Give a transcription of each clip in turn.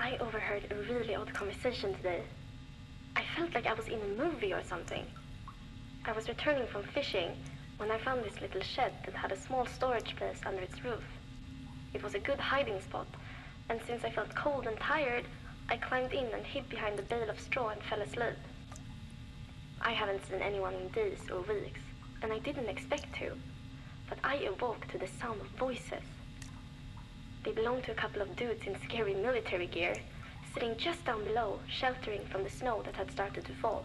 I overheard a really odd conversation today. I felt like I was in a movie or something. I was returning from fishing when I found this little shed that had a small storage place under its roof. It was a good hiding spot, and since I felt cold and tired, I climbed in and hid behind a bale of straw and fell asleep. I haven't seen anyone in days or weeks, and I didn't expect to, but I awoke to the sound of voices. They belonged to a couple of dudes in scary military gear, sitting just down below, sheltering from the snow that had started to fall.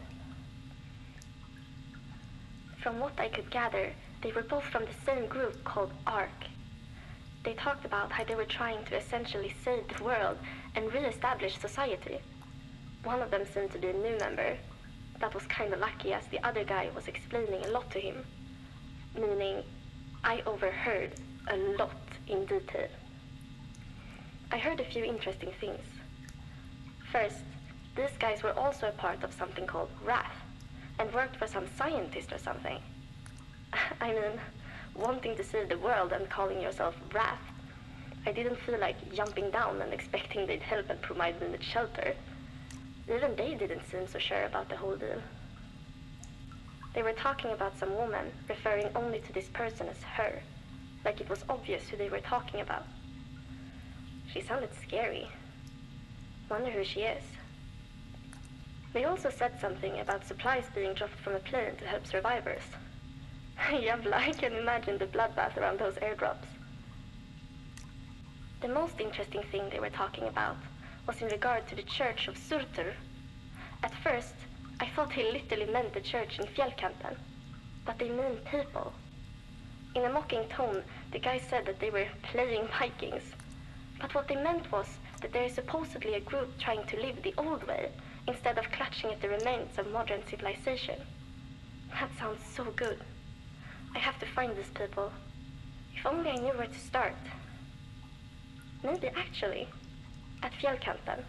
From what I could gather, they were both from the same group called ARC. They talked about how they were trying to essentially save the world and re-establish society. One of them seemed to be a new member. That was kinda lucky, as the other guy was explaining a lot to him. Meaning, I overheard a lot in detail. I heard a few interesting things. First, these guys were also a part of something called Wrath, and worked for some scientist or something. I mean, wanting to save the world and calling yourself Wrath, I didn't feel like jumping down and expecting they'd help and provide me with shelter. Even they didn't seem so sure about the whole deal. They were talking about some woman, referring only to this person as her, like it was obvious who they were talking about. She sounded scary. Wonder who she is. They also said something about supplies being dropped from a plane to help survivors. Jävlar, I can imagine the bloodbath around those airdrops. The most interesting thing they were talking about was in regard to the church of Surtur. At first, I thought he literally meant the church in Fjällkanten, but they mean people. In a mocking tone, the guy said that they were playing Vikings, but what they meant was that there is supposedly a group trying to live the old way, instead of clutching at the remains of modern civilization. That sounds so good. I have to find these people. If only I knew where to start. Maybe actually, at Fjällkanten.